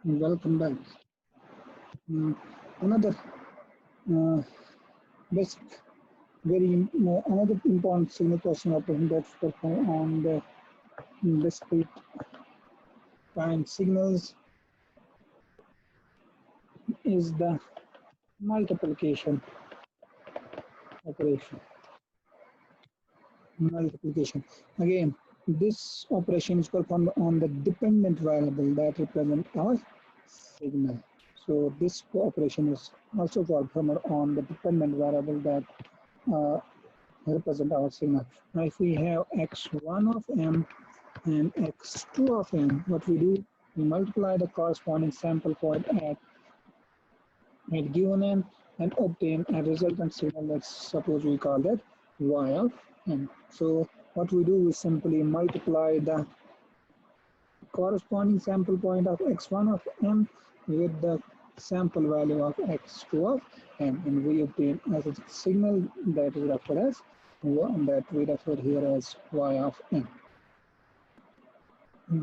Welcome back. Another uh, basic, another important signal processing operation that's performed on the discrete time signals is the multiplication operation. Multiplication. Again, this operation is performed on the dependent variable that represent our signal. So this operation is also performed on the dependent variable that uh, represent our signal. Now, if we have x1 of m and x2 of m, what we do, we multiply the corresponding sample point at given n and obtain a resultant signal. Let's suppose we call that y of n. So what we do is simply multiply the corresponding sample point of x1 of m with the sample value of x2 of m, and we obtain as a signal that is referred as that we refer here as y of n.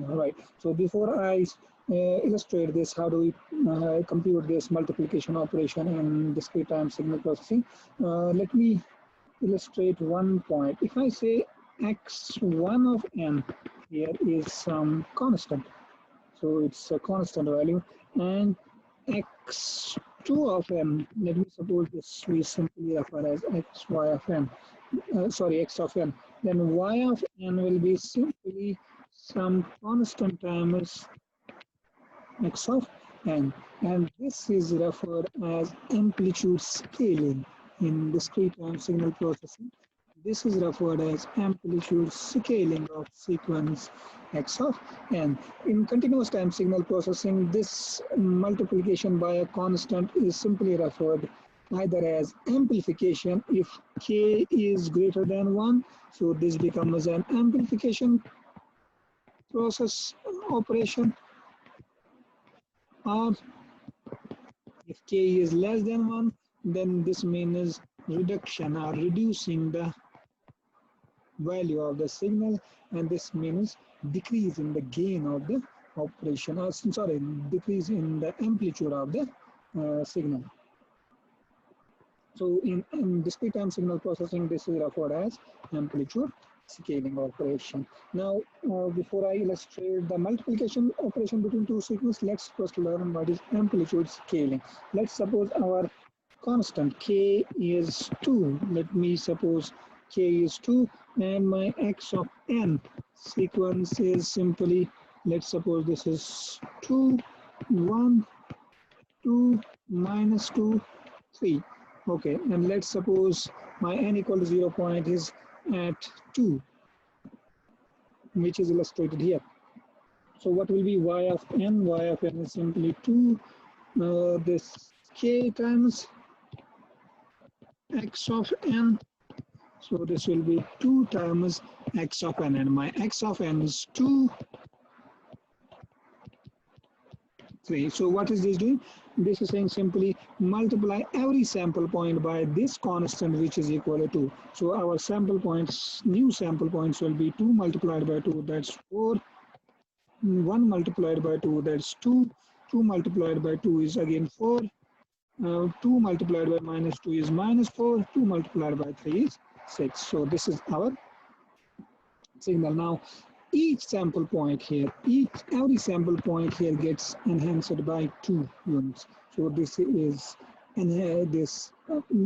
All right. So before I illustrate this, how do we compute this multiplication operation in discrete time signal processing? Let me illustrate one point. If I say x1 of n here is some constant, so it's a constant value, and x2 of m, let me suppose this we simply refer as xy of n, x of n, then y of n will be simply some constant times x of n, and this is referred as amplitude scaling in discrete time signal processing. This is referred as amplitude scaling of sequence x of n. In continuous time signal processing, this multiplication by a constant is simply referred either as amplification if k is greater than 1, so this becomes an amplification process operation, or if k is less than 1, then this means reduction or reducing the value of the signal, and this means decrease in the gain of the operation, or sorry, decrease in the amplitude of the signal. So in discrete time signal processing, this is referred as amplitude scaling operation. Now, before I illustrate the multiplication operation between two signals, let's first learn what is amplitude scaling. Let's suppose our constant k is 2. Let me suppose k is 2, and my x of n sequence is simply, let's suppose this is 2, 1, 2, minus 2, 3. Okay, and let's suppose my n equal to 0 point is at 2, which is illustrated here. So what will be y of n? Y of n is simply 2, this k times x of n. So this will be 2 times x of n, and my x of n is 2, 3. So what is this doing? This is saying simply multiply every sample point by this constant, which is equal to 2. So our sample points, new sample points will be 2 multiplied by 2, that's 4. 1 multiplied by 2, that's 2. 2 multiplied by 2 is again 4. 2 multiplied by minus 2 is minus 4. 2 multiplied by 3 is 6. So this is our signal. Now, each sample point here, every sample point here gets enhanced by 2 units. So this is this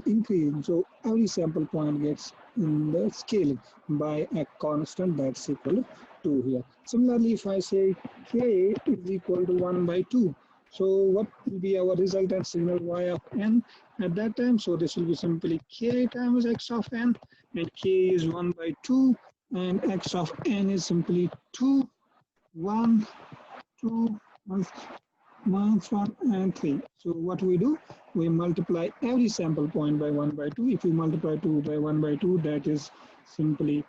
increase. So every sample point gets in the scaling by a constant that's equal to 2 here. Similarly, if I say k is equal to 1 by 2, so what will be our resultant signal y of n at that time? So this will be simply k times x of n, and k is 1 by 2, and x of n is simply 2, 1, 2, minus 1, and 3. So what we do? We multiply every sample point by 1 by 2. If we multiply 2 by 1 by 2, that is simply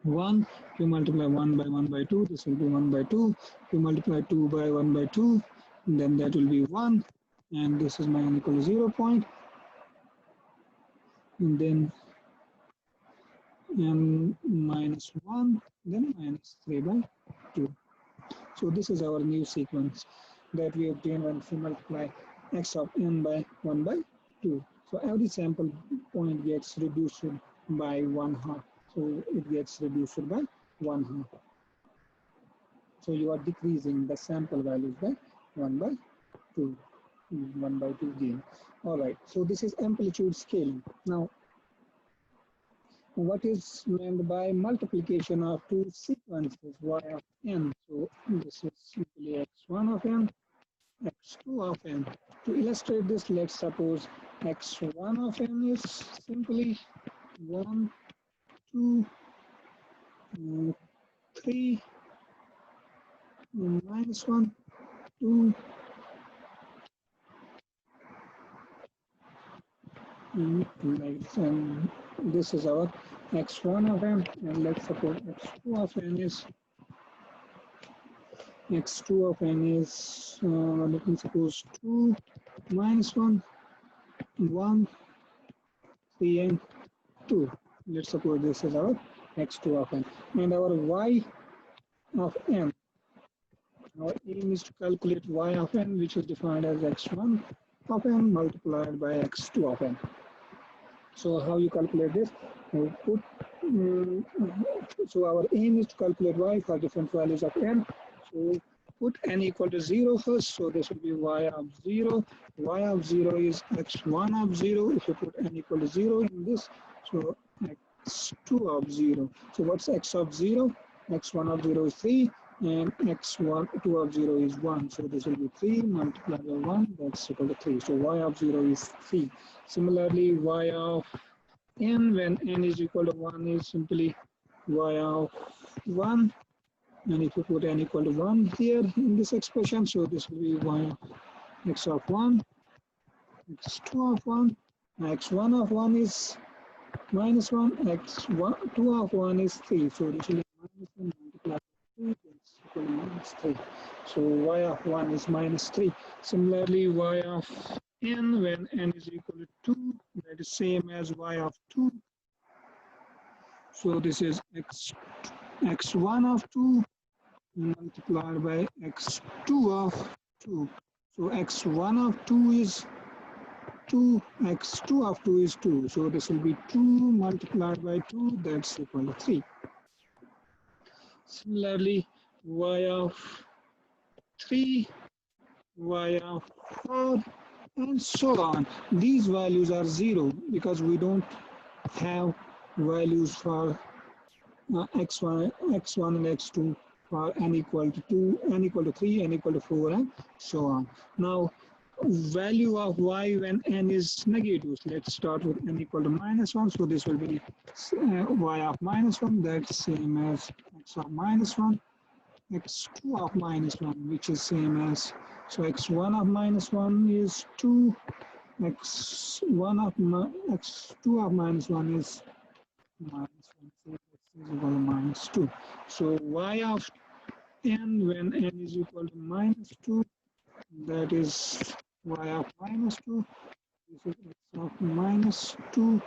1. If you multiply 1 by 1 by 2, this will be 1 by 2. If you multiply 2 by 1 by 2, then that will be 1. And this is my n equal to 0 point. And then n minus 1, then minus 3 by 2. So this is our new sequence. that we obtain when we multiply x of n by 1 by 2. So every sample point gets reduced by 1/2. So it gets reduced by 1/2. So you are decreasing the sample values by 1 by 2, 1 by 2 gain. All right, so this is amplitude scaling. Now, what is meant by multiplication of two sequences y of n? So this is simply x1 of n, x2 of n. To illustrate this, let's suppose x1 of n is simply 1, 2, 3, minus 1, 2, like this. And this is our x1 of n, and let's suppose x2 of n is let me suppose 2, minus 1, 1, 3, and 2. Let's suppose this is our x2 of n. And our y of n, our aim is to calculate y of n, which is defined as x1 of n multiplied by x2 of n. So how you calculate this? We put, so our aim is to calculate y for different values of n. So put n equal to 0 first. So this will be y of 0. Y of 0 is x1 of 0. If you put n equal to 0 in this, so x2 of 0. So what's x of 0? x1 of 0 is 3. And x2 of 0 is 1. So this will be 3 multiplied by 1. That's equal to 3. So y of 0 is 3. Similarly, y of n when n is equal to 1 is simply y of 1. And if you put n equal to 1 here in this expression, so this will be y of x of 1, x2 of 1, x1 of 1 is minus 1, x2 of 1 is 3. So this will be minus 1 multiplied by 2, that's equal to minus 3. So y of 1 is minus 3. Similarly, y of n when n is equal to 2, that is same as y of 2. So this is x1 of 2 multiplied by x2 of 2. So x1 of 2 is 2, x2 of 2 is 2. So this will be 2 multiplied by 2, that's equal to 3. Similarly, y of 3, y of 4, and so on. These values are 0 because we don't have values for x1 and x2 for n equal to 2, n equal to 3, n equal to 4, and so on. Now, value of y when n is negative. Let's start with n equal to minus 1. So this will be y of minus 1. That's same as x of minus 1. x2 of minus 1, which is same as, so x1 of minus 1 is 2. x2 of minus 1 is minus 1. So this is equal to minus 2. So y of n when n is equal to minus 2, that is y of minus 2. This is x of minus 2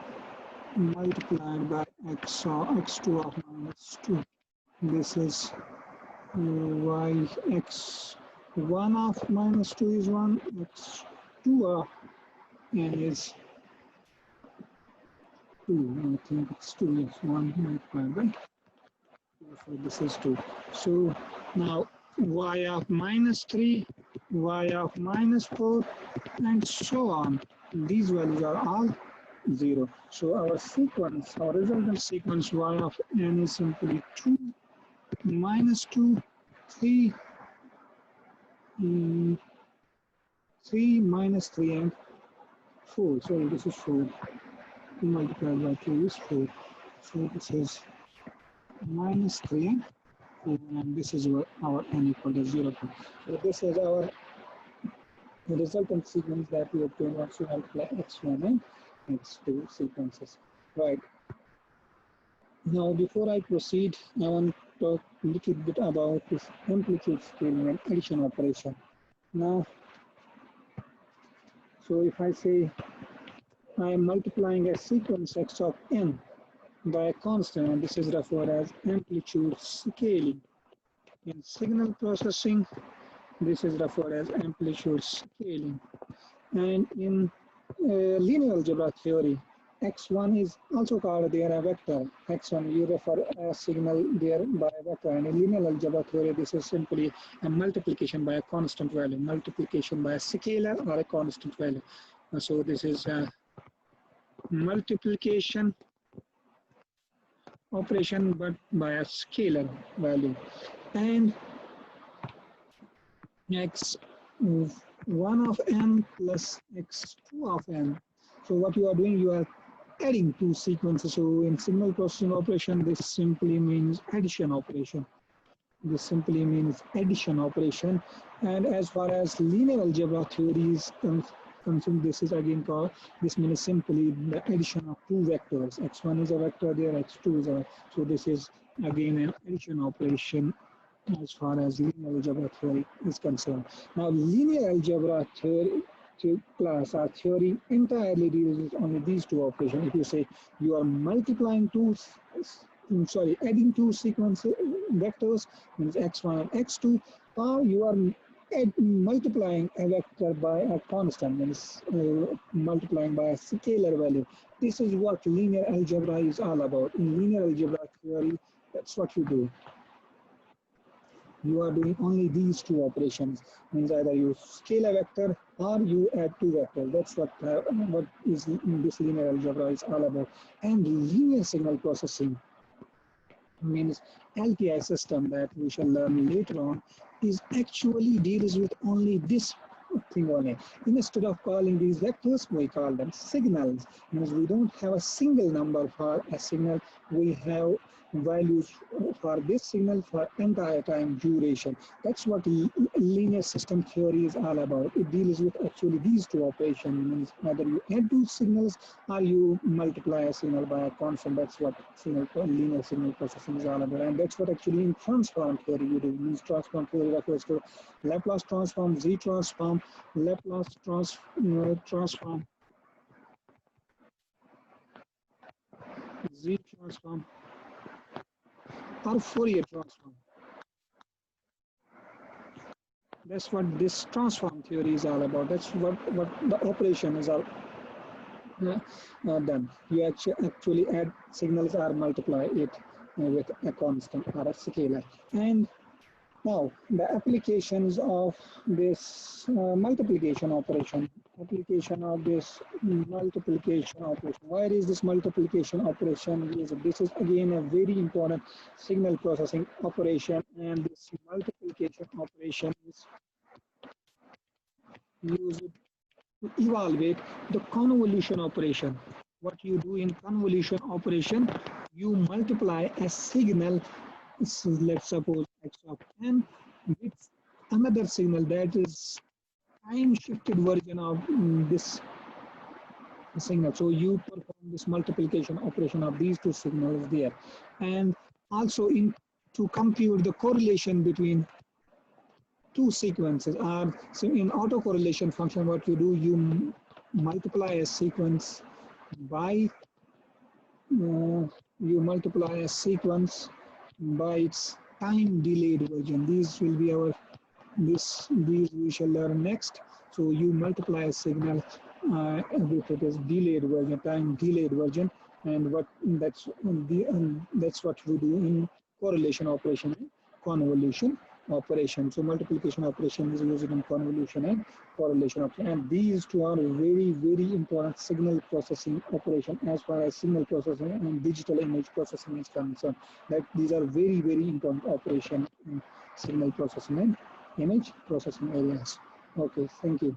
multiplied by x2 of minus 2. This is y x1 of minus 2 is 1, x2 of n is 2. I think it's 2, yes, 1 multiplied by 2. So this is 2. So now y of minus 3, y of minus 4, and so on. These values are all 0. So our sequence, our resultant sequence y of n is simply 2, minus 2, 3, 3, minus 3, and 4. Sorry, this is 4. 2 multiplied by 2 is 4. So this is minus 3 and 4, and this is our n equal to 0. So this is our resultant sequence that we obtain once we multiply x1 and x2 sequences. Right. Now, before I proceed, I want to talk a little bit about this amplitude scaling and addition operation. Now, so if I say I am multiplying a sequence x of n by a constant, and this is referred as amplitude scaling. In signal processing, This is referred as amplitude scaling. And in linear algebra theory, x1 is also called there a vector. x1, you refer a signal there by a vector. And in linear algebra theory, this is simply a multiplication by a constant value, multiplication by a scalar or a constant value. So this is a multiplication operation but by a scalar value. And x1 of n plus x2 of n. So what you are doing, you are adding two sequences. So in signal processing operation, this simply means addition operation. This simply means addition operation. And as far as linear algebra theory is concerned, this is again called, this means simply the addition of two vectors. x1 is a vector there, x2 is a vector. So this is again an addition operation as far as linear algebra theory is concerned. Now, linear algebra theory class or theory entirely deals with only these two operations. If you say you are multiplying adding two sequence vectors, means x1 and x2, or you are multiplying a vector by a constant, means multiplying by a scalar value. This is what linear algebra is all about. In linear algebra theory, that's what you do. You are doing only these two operations, means either you scale a vector or you add two vectors. That's what is this linear algebra is all about. And linear signal processing, means LTI system that we shall learn later on, is actually deals with only this thing only. Instead of calling these vectors, we call them signals. Means we don't have a single number for a signal. We have values for this signal for entire time duration. That's what linear system theory is all about. It deals with actually these two operations, means either you add two signals or you multiply a signal by a constant. That's what linear signal processing is all about. And that's what actually in transform theory you do. Means transform theory refers to Laplace transform, Z transform, Laplace transform, Z transform, or Fourier transform. That's what this transform theory is all about. That's what the operation is all done. You actually add signals or multiply it with a constant or a scalar. And now the applications of this multiplication operation. Application of this multiplication operation. Why is this multiplication operation used? This is again a very important signal processing operation, and this multiplication operation is used to evaluate the convolution operation. What you do in convolution operation, you multiply a signal, so let's suppose x of n, with another signal that is time shifted version of this signal. So you perform this multiplication operation of these two signals there. And also to compute the correlation between two sequences, so in autocorrelation function, what you do, you multiply a sequence by its time delayed version. These will be our these we shall learn next. So you multiply a signal with its delayed version, time delayed version, and that's what we do in correlation operation and convolution operation. So multiplication operation is used in convolution and correlation operation, and these two are very, very important signal processing operation as far as signal processing and digital image processing is concerned. That these are very, very important operation in signal processing and image processing areas. Okay, thank you.